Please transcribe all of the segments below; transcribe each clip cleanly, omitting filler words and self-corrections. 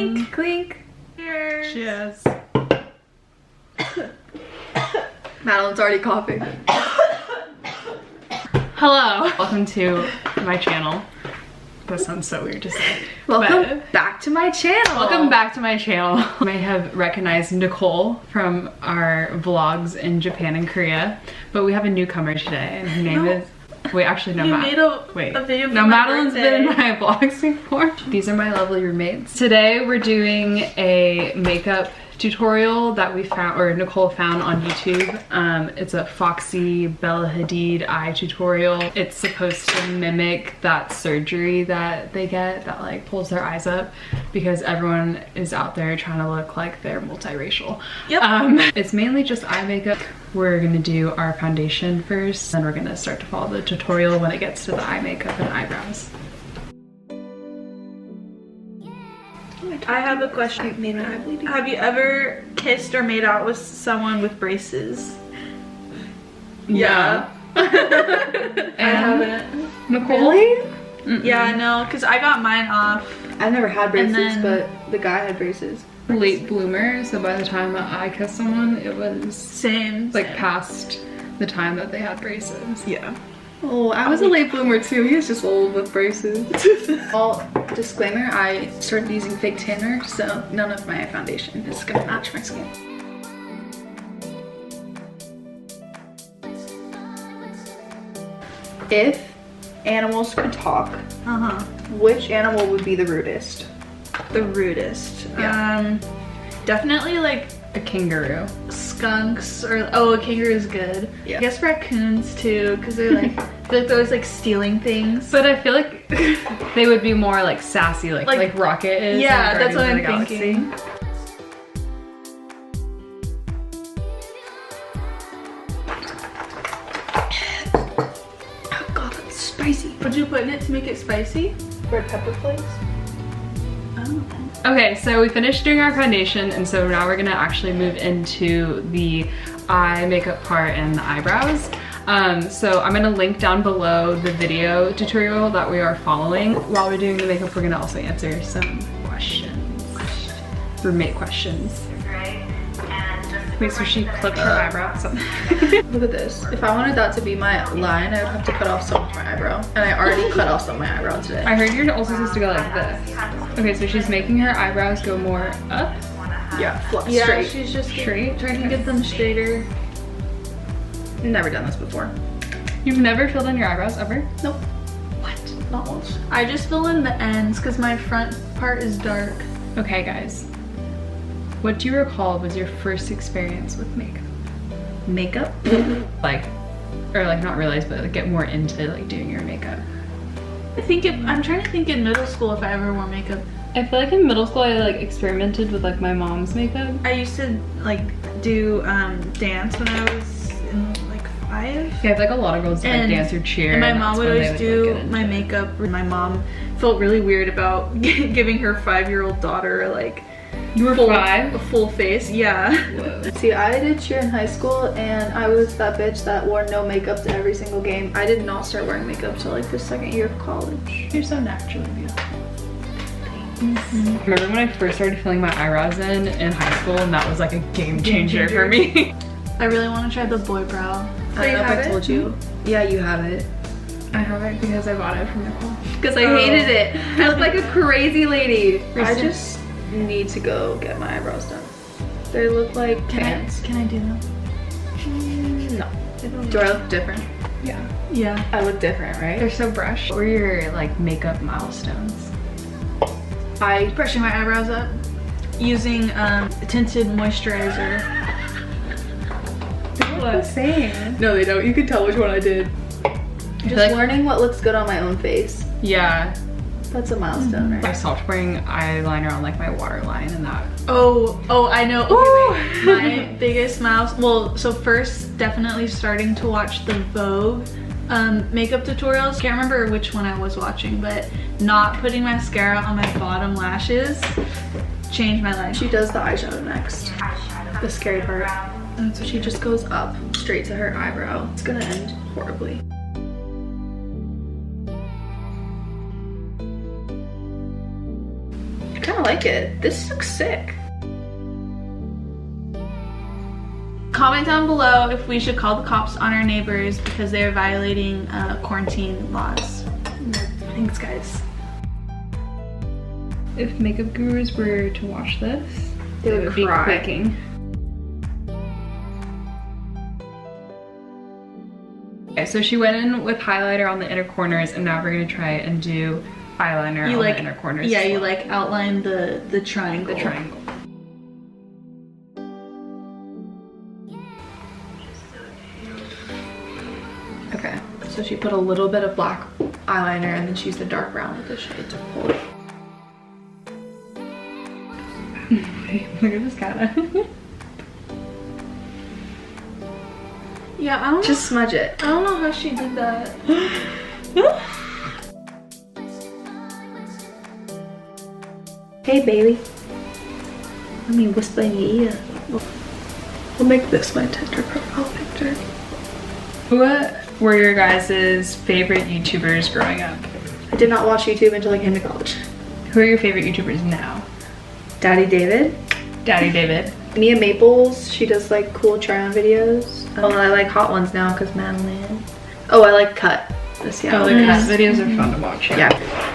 Clink, clink. Cheers. Cheers. Madeline's already coughing. Hello. Welcome to my channel. That sounds so weird to say. Welcome back to my channel. Welcome back to my channel. You may have recognized Nicole from our vlogs in Japan and Korea, but we have a newcomer today, and her name is... Wait, actually, no, a video no, Madeline's been in my vlogs before. These are my lovely roommates. Today we're doing a makeup tutorial that we found, or Nicole found on YouTube. It's a Foxy Bella Hadid eye tutorial. It's supposed to mimic that surgery that they get that like pulls their eyes up, because everyone is out there trying to look like they're multiracial. Yep. It's mainly just eye makeup. We're gonna do our foundation first, then we're gonna start to follow the tutorial when it gets to the eye makeup and eyebrows. I have a question. Have you ever kissed or made out with someone with braces? Yeah. I haven't. Nicole? Really? Yeah, no, because I got mine off. I've never had braces, then- but the guy had braces. Late bloomer, so by the time that I kissed someone, it was Same. like past the time that they had braces. Yeah. Oh, I was a late bloomer too. He was just old with braces. All disclaimer, I started using fake tanner, so none of my foundation is gonna match my skin. If animals could talk, which animal would be the rudest? The rudest. Yeah. Definitely like A kangaroo. skunks or a kangaroo is good. Yeah. I guess raccoons too, because they're like they're always like stealing things. But I feel like they would be more like sassy, like Rocket is. Yeah, in that's what I'm Guardians of the thinking. Galaxy. Oh god, that's spicy. What'd you put in it to make it spicy? Red pepper flakes? Oh. Okay, so we finished doing our foundation, and so now we're gonna actually move into the eye makeup part and the eyebrows. So I'm gonna link down below the video tutorial that we are following. While we're doing the makeup, we're gonna also answer some questions. Roommate questions. Wait, so she clipped her eyebrow? So Look at this. If I wanted that to be my line, I would have to cut off some of my eyebrow. And I already cut off some of my eyebrow today. I heard you're also supposed to go like this. Okay, so she's making her eyebrows go more up, Yeah, Yeah, straight. she's just straight. trying to get them straighter. Never done this before. You've never filled in your eyebrows ever? Nope. What? Not once. I just fill in the ends because my front part is dark. Okay, guys. What do you recall was your first experience with makeup? Makeup? Like, or like not realize, but like get more into like doing your makeup. I'm trying to think in middle school if I ever wore makeup. I feel like in middle school I like experimented with like my mom's makeup. I used to like do dance when I was in like 5. Yeah, I feel like a lot of girls like And- dance or cheer. And my that's mom would when they always like, do get into my it. makeup. My mom felt really weird about giving her 5-year-old daughter like You were 5? a full face. Yeah. Whoa. See, I did cheer in high school and I was that bitch that wore no makeup to every single game. I did not start wearing makeup till like the second year of college. You're so naturally beautiful. Remember when I first started filling my eyebrows in high school, and that was like a game changer for me. I really want to try the boy brow. I don't know if have I it? told you. Yeah, you have it. I have it because I bought it from Nicole. Because I hated it. I look like a crazy lady. I just need to go get my eyebrows done. They look like pants. Can I do them? No. Do I look different? Yeah. Yeah. I look different, right? They're so brushed. What were your like makeup milestones? I Brushing my eyebrows up using tinted moisturizer. What? Same. No, they don't. You can tell which one I did. Just like- learning what looks good on my own face. Yeah. That's a milestone, I right? stopped wearing eyeliner on like my waterline, and that. Oh, I know. Okay, wait. My biggest mouse. Well, so first, definitely starting to watch the Vogue makeup tutorials. Can't remember which one I was watching, but not putting mascara on my bottom lashes changed my life. She does the eyeshadow next. The scary part. And so she just goes up straight to her eyebrow. It's gonna end horribly. I kind of like like it. This looks sick. Comment down below if we should call the cops on our neighbors because they are violating quarantine laws. Thanks, guys. If makeup gurus were to watch this, They would be cry. quaking. Okay, so she went in with highlighter on the inner corners, and now we're gonna try and do eyeliner on the inner corners. Yeah, as you well. like outline the triangle. The triangle. Okay, so she put a little bit of black eyeliner and then she used the dark brown with the shade to pull it. Look at this cat. Yeah, I don't Just smudge it. I don't know how she did that. Hey, baby. Let me whisper in your ear. We'll make this my Tinder profile picture. Who were your guys' favorite YouTubers growing up? I did not watch YouTube until I came to college. Who are your favorite YouTubers now? Daddy David. Daddy David. Mia Maples, she does like cool try-on videos. Oh, I like hot ones now because Madeline. Oh, I like Cut. This Oh, the cat videos are fun to watch. Yeah.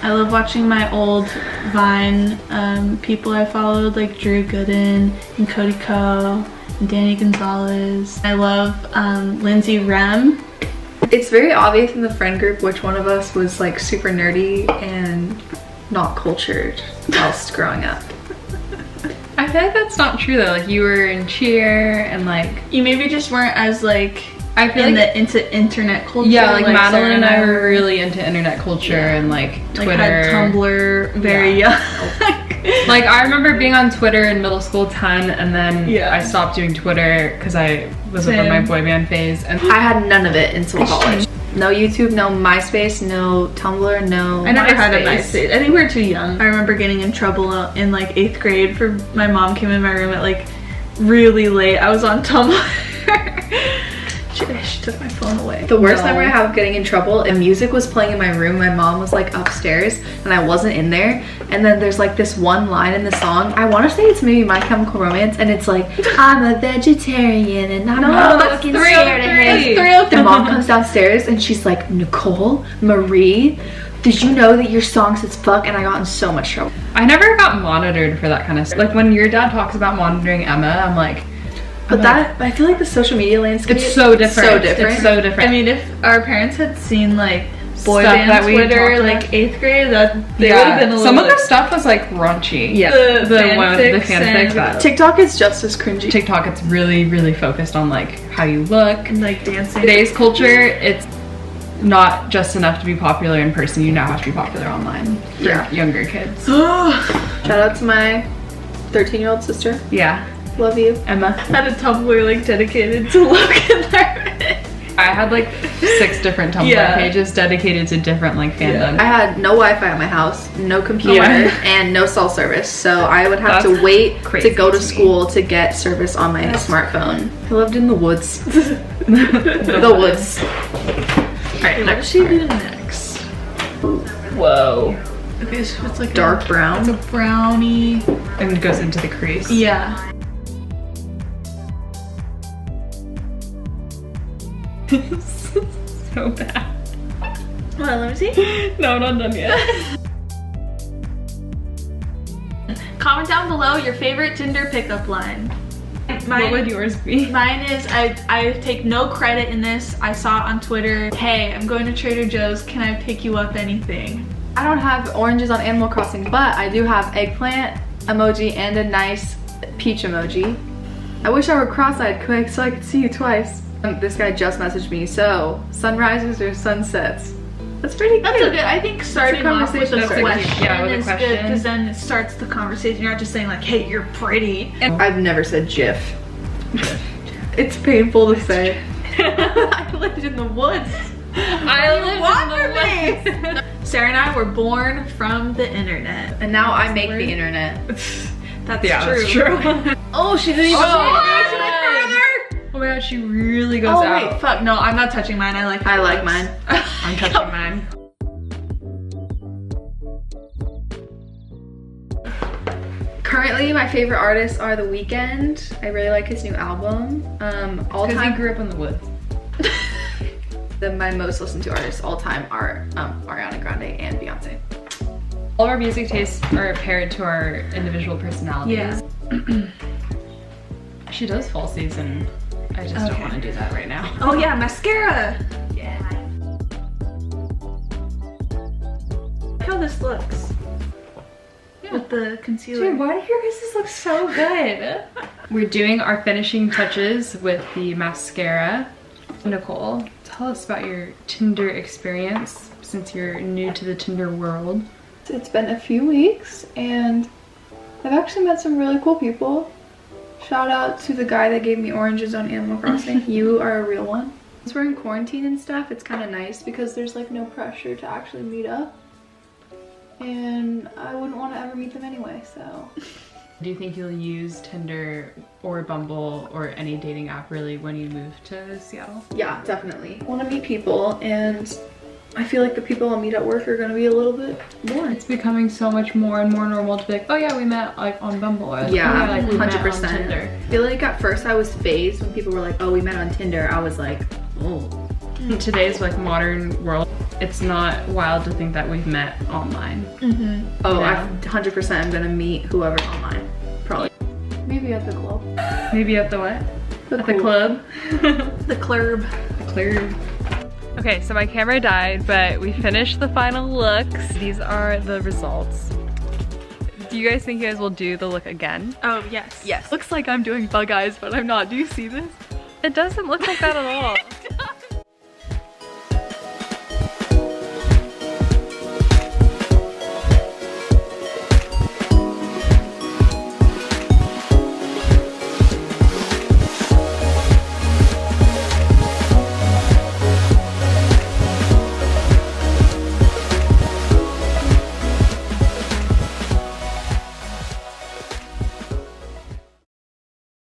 I love watching my old Vine people I followed, like Drew Gooden and Cody Ko and Danny Gonzalez. I love Lindsay Rem. It's very obvious in the friend group which one of us was like super nerdy and not cultured whilst growing up. I feel like that's not true though. Like you were in cheer and like You maybe just weren't as like I feel like into internet culture. yeah, like Madeline Sarah and I were really into internet culture and like Twitter. Like had Tumblr very young. Like I remember being on Twitter in middle school 10 and then Yeah. I stopped doing Twitter because I was over my boy band phase and I had none of it until college. No YouTube, no MySpace, no Tumblr, no I never had a MySpace. MySpace. I think we were too young. I remember getting in trouble in like 8th grade for my mom came in my room at like really late. I was on Tumblr. She took my phone away. The worst memory I have of getting in trouble, and music was playing in my room. My mom was like upstairs and I wasn't in there. And then there's like this one line in the song. I want to say it's maybe My Chemical Romance, and it's like, I'm a vegetarian and I'm not fucking scared of him. The mom comes downstairs and she's like, Nicole, Marie, did you know that your song says fuck? And I got in so much trouble. I never got monitored for that kind of stuff. Like when your dad talks about monitoring Emma, I'm like, But I feel like the social media landscape it's so different. So different. It's so different. I mean, if our parents had seen like boy Stuff band that we Twitter talked like about. 8th grade, that they would have been a little some of the stuff was like raunchy. Yeah. The one with the fanfics. That TikTok is just as cringy. TikTok, it's really, really focused on like how you look. and like dancing. Today's culture, it's not just enough to be popular in person. You now have to be popular online for younger kids. Shout out to my 13-year-old sister. Yeah, Love you. Emma. I had a Tumblr like dedicated to Logan Lerman. I had like 6 different Tumblr pages dedicated to different like fandoms. I had no Wi-Fi at my house, no computer, and no cell service. So I would have to wait to go to school to get service on my smartphone. I lived in the woods. The woods. Alright, What does she do next? Whoa. Okay, so it's like Dark brown. It's a brownie. And it goes into the crease. Yeah. So bad. Well, let me see. No, I'm not done yet. Comment down below your favorite Tinder pickup line. What would yours be? Mine is, I take no credit in this. I saw it on Twitter. Hey, I'm going to Trader Joe's. Can I pick you up anything? I don't have oranges on Animal Crossing, but I do have eggplant emoji and a nice peach emoji. I wish I were cross-eyed quick so I could see you twice. This guy just messaged me. So, sunrises or sunsets? That's pretty That's cute. a good, I think starting off with a conversation starter. question Yeah, with a is good question. because then it starts the conversation. You're not just saying like, hey, you're pretty. I've never said GIF. It's painful to say. I lived in the woods. I live in the woods. Sarah and I were born from the internet. And now I make the internet. That's Yeah, true. that's true. Oh, she didn't even Oh my god, she really goes Oh out. wait, fuck, no, I'm not touching mine. I like mine. I'm touching mine. Currently, my favorite artists are The Weeknd. I really like his new album. All Because time, he grew up in the woods. my most listened to artists all time are Ariana Grande and Beyonce. All of our music tastes are paired to our individual personalities. Yeah. She does falsies and I just don't want to do that right now. Oh yeah, mascara. Yeah. Look how this looks. With the concealer. Dude, why do your guys look so good? We're doing our finishing touches with the mascara. Nicole, tell us about your Tinder experience since you're new to the Tinder world. It's been a few weeks and I've actually met some really cool people. Shout out to the guy that gave me oranges on Animal Crossing. You are a real one. Since we're in quarantine and stuff, it's kind of nice because there's like no pressure to actually meet up. And I wouldn't want to ever meet them anyway, so. Do you think you'll use Tinder or Bumble or any dating app really when you move to Seattle? Yeah, definitely. I want to meet people and I feel like the people I'll meet at work are going to be a little bit boring. It's becoming so much more and more normal to be like, oh yeah, we met like on Bumble. Or, Yeah, oh, yeah, like, we met on 100%. Tinder. I feel like at first I was phased when people were like, oh, we met on Tinder. I was like, oh. In today's like modern world, it's not wild to think that we've met online. Oh, Yeah. I 100% am going to meet whoever's online. Probably. Maybe at the club. Maybe at the what? The At the club? The club. The club. Okay, so my camera died, but we finished the final looks. These are the results. Do you guys think you guys will do the look again? Oh yes. Yes. Looks like I'm doing bug eyes, but I'm not. Do you see this? It doesn't look like that at all.